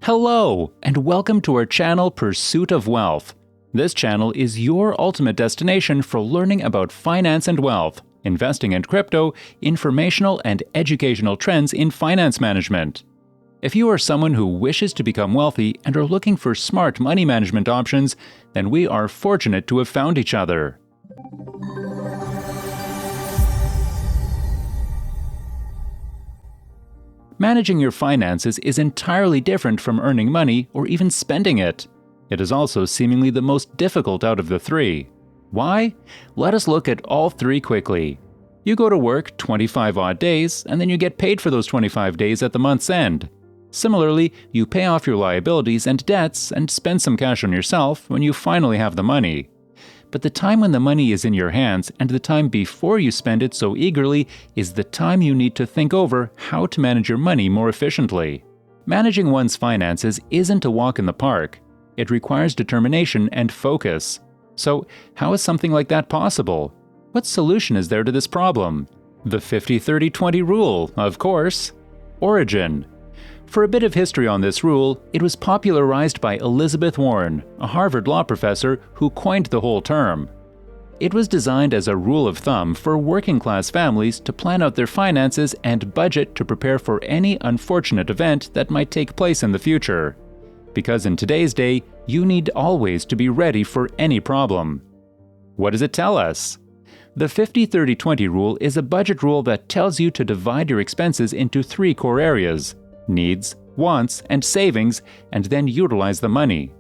Hello, and welcome to our channel Pursuit of Wealth. This channel is your ultimate destination for learning about finance and wealth, investing and crypto, informational and educational trends in finance management. If you are someone who wishes to become wealthy and are looking for smart money management options, then we are fortunate to have found each other. Managing your finances is entirely different from earning money or even spending it. It is also seemingly the most difficult out of the three. Why? Let us look at all three quickly. You go to work 25 odd days, and then you get paid for those 25 days at the month's end. Similarly, you pay off your liabilities and debts and spend some cash on yourself when you finally have the money. But the time when the money is in your hands and the time before you spend it so eagerly is the time you need to think over how to manage your money more efficiently. Managing one's finances isn't a walk in the park. It requires determination and focus. So, how is something like that possible? What solution is there to this problem? The 50-30-20 rule, of course. Origin. For a bit of history on this rule, it was popularized by Elizabeth Warren, a Harvard law professor who coined the whole term. It was designed as a rule of thumb for working-class families to plan out their finances and budget to prepare for any unfortunate event that might take place in the future. Because in today's day, you need always to be ready for any problem. What does it tell us? The 50-30-20 rule is a budget rule that tells you to divide your expenses into three core areas: needs, wants, and savings, and then utilize the money.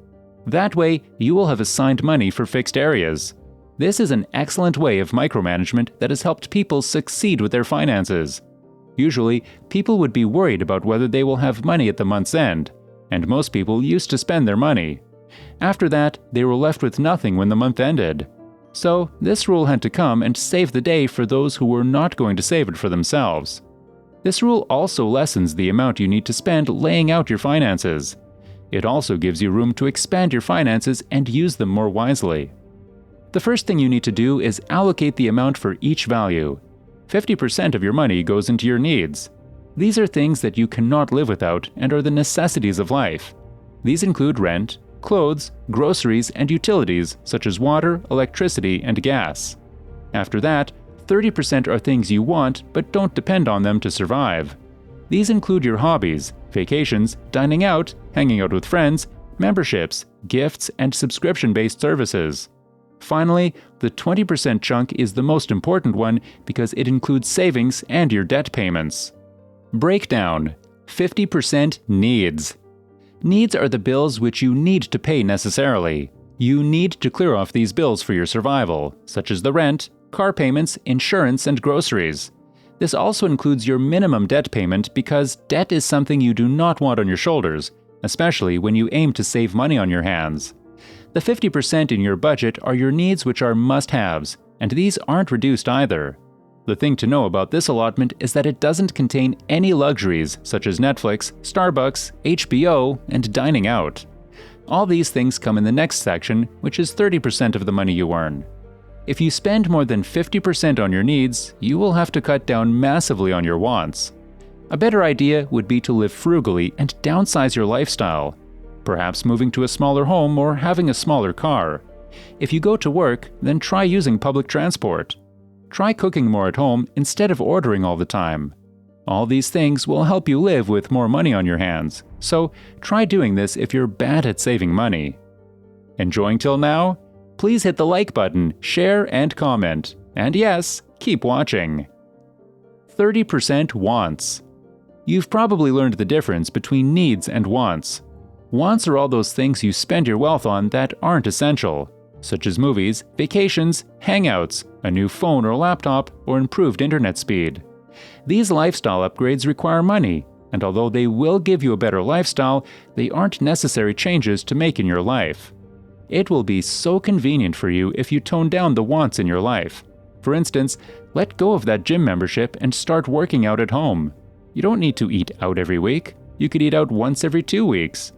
That way, you will have assigned money for fixed areas. This is an excellent way of micromanagement that has helped people succeed with their finances. Usually, people would be worried about whether they will have money at the month's end, and most people used to spend their money. After that, they were left with nothing when the month ended. So, this rule had to come and save the day for those who were not going to save it for themselves. This rule also lessens the amount you need to spend laying out your finances. It also gives you room to expand your finances and use them more wisely. The first thing you need to do is allocate the amount for each value. 50% of your money goes into your needs. These are things that you cannot live without and are the necessities of life. These include rent, clothes, groceries, and utilities such as water, electricity, and gas. After that, 30% are things you want but don't depend on them to survive. These include your hobbies, vacations, dining out, hanging out with friends, memberships, gifts, and subscription-based services. Finally, the 20% chunk is the most important one because it includes savings and your debt payments. Breakdown: 50% needs. Needs are the bills which you need to pay necessarily. You need to clear off these bills for your survival, such as the rent, car payments, insurance, and groceries. This also includes your minimum debt payment because debt is something you do not want on your shoulders, especially when you aim to save money on your hands. The 50% in your budget are your needs which are must-haves, and these aren't reduced either. The thing to know about this allotment is that it doesn't contain any luxuries such as Netflix, Starbucks, HBO, and dining out. All these things come in the next section, which is 30% of the money you earn. If you spend more than 50% on your needs, you will have to cut down massively on your wants. A better idea would be to live frugally and downsize your lifestyle, perhaps moving to a smaller home or having a smaller car. If you go to work, then try using public transport. Try cooking more at home instead of ordering all the time. All these things will help you live with more money on your hands, so try doing this if you're bad at saving money. Enjoying till now? Please hit the like button, share, and comment. And yes, keep watching. 30% wants. You've probably learned the difference between needs and wants. Wants are all those things you spend your wealth on that aren't essential, such as movies, vacations, hangouts, a new phone or laptop, or improved internet speed. These lifestyle upgrades require money, and although they will give you a better lifestyle, they aren't necessary changes to make in your life. It will be so convenient for you if you tone down the wants in your life. For instance, let go of that gym membership and start working out at home. You don't need to eat out every week. You could eat out once every 2 weeks.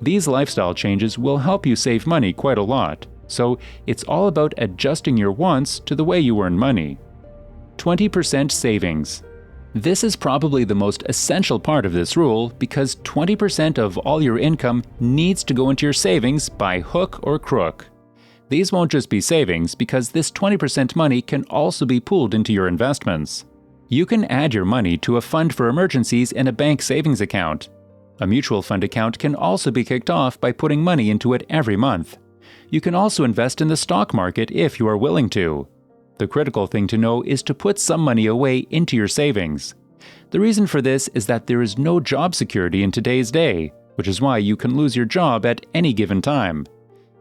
These lifestyle changes will help you save money quite a lot, so it's all about adjusting your wants to the way you earn money. 20% savings. This is probably the most essential part of this rule because 20% of all your income needs to go into your savings by hook or crook. These won't just be savings because this 20% money can also be pooled into your investments. You can add your money to a fund for emergencies in a bank savings account. A mutual fund account can also be kicked off by putting money into it every month. You can also invest in the stock market if you are willing to. The critical thing to know is to put some money away into your savings. The reason for this is that there is no job security in today's day, which is why you can lose your job at any given time.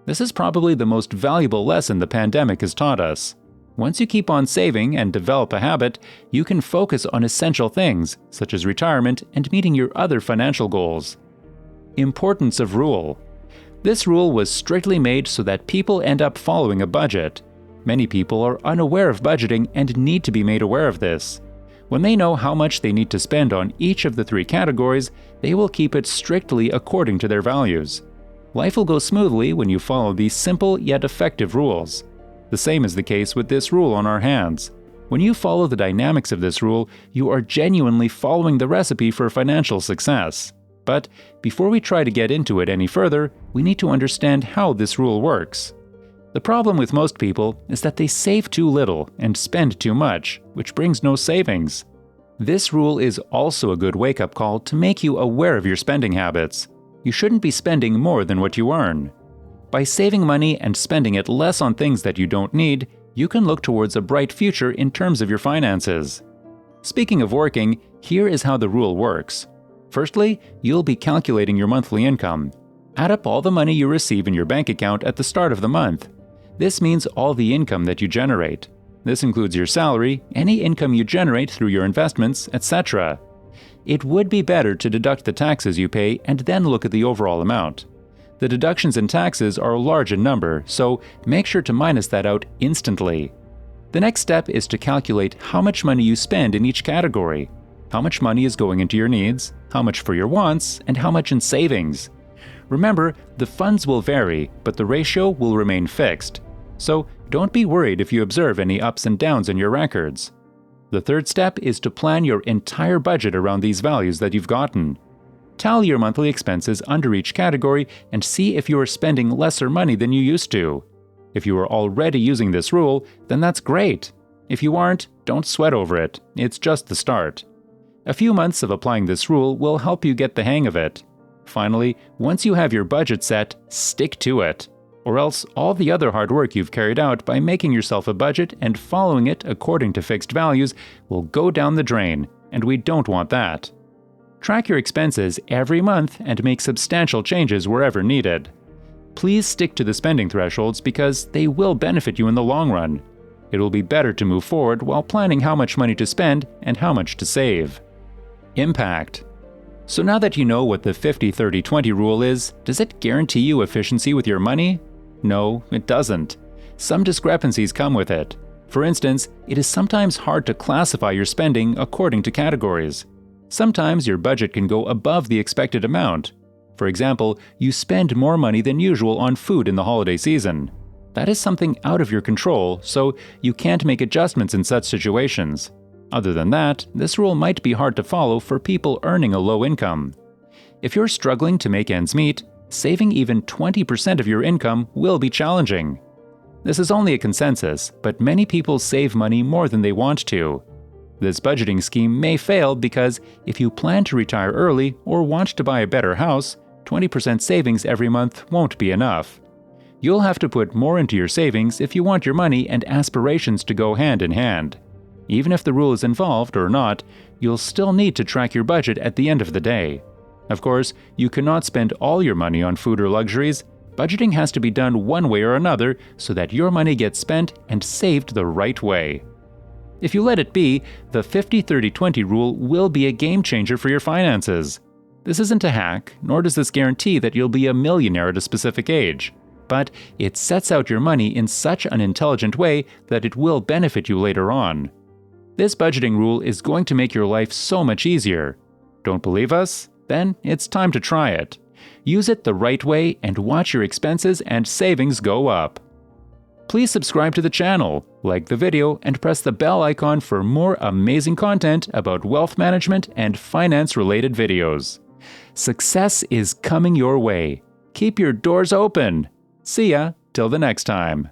This is probably the most valuable lesson the pandemic has taught us. Once you keep on saving and develop a habit, you can focus on essential things, such as retirement and meeting your other financial goals. Importance of rule. This rule was strictly made so that people end up following a budget. Many people are unaware of budgeting and need to be made aware of this. When they know how much they need to spend on each of the 3 categories, they will keep it strictly according to their values. Life will go smoothly when you follow these simple yet effective rules. The same is the case with this rule on our hands. When you follow the dynamics of this rule, you are genuinely following the recipe for financial success. But before we try to get into it any further, we need to understand how this rule works. The problem with most people is that they save too little and spend too much, which brings no savings. This rule is also a good wake-up call to make you aware of your spending habits. You shouldn't be spending more than what you earn. By saving money and spending it less on things that you don't need, you can look towards a bright future in terms of your finances. Speaking of working, here is how the rule works. Firstly, you'll be calculating your monthly income. Add up all the money you receive in your bank account at the start of the month. This means all the income that you generate. This includes your salary, any income you generate through your investments, etc. It would be better to deduct the taxes you pay and then look at the overall amount. The deductions and taxes are large in number, so make sure to minus that out instantly. The next step is to calculate how much money you spend in each category. How much money is going into your needs, how much for your wants, and how much in savings. Remember, the funds will vary, but the ratio will remain fixed. So don't be worried if you observe any ups and downs in your records. The third step is to plan your entire budget around these values that you've gotten. Tally your monthly expenses under each category and see if you are spending lesser money than you used to. If you are already using this rule, then that's great. If you aren't, don't sweat over it. It's just the start. A few months of applying this rule will help you get the hang of it. Finally, once you have your budget set, stick to it. Or else all the other hard work you've carried out by making yourself a budget and following it according to fixed values will go down the drain, and we don't want that. Track your expenses every month and make substantial changes wherever needed. Please stick to the spending thresholds because they will benefit you in the long run. It will be better to move forward while planning how much money to spend and how much to save. Impact. So now that you know what the 50-30-20 rule is, does it guarantee you efficiency with your money? No, it doesn't. Some discrepancies come with it. For instance, it is sometimes hard to classify your spending according to categories. Sometimes your budget can go above the expected amount. For example, you spend more money than usual on food in the holiday season. That is something out of your control, so you can't make adjustments in such situations. Other than that, this rule might be hard to follow for people earning a low income. If you're struggling to make ends meet, saving even 20% of your income will be challenging. This is only a consensus, but many people save money more than they want to. This budgeting scheme may fail because if you plan to retire early or want to buy a better house, 20% savings every month won't be enough. You'll have to put more into your savings if you want your money and aspirations to go hand in hand. Even if the rule is involved or not, you'll still need to track your budget at the end of the day. Of course, you cannot spend all your money on food or luxuries. Budgeting has to be done one way or another so that your money gets spent and saved the right way. If you let it be, the 50-30-20 rule will be a game changer for your finances. This isn't a hack, nor does this guarantee that you'll be a millionaire at a specific age. But it sets out your money in such an intelligent way that it will benefit you later on. This budgeting rule is going to make your life so much easier. Don't believe us? Then it's time to try it. Use it the right way and watch your expenses and savings go up. Please subscribe to the channel, like the video, and press the bell icon for more amazing content about wealth management and finance-related videos. Success is coming your way. Keep your doors open. See ya till the next time.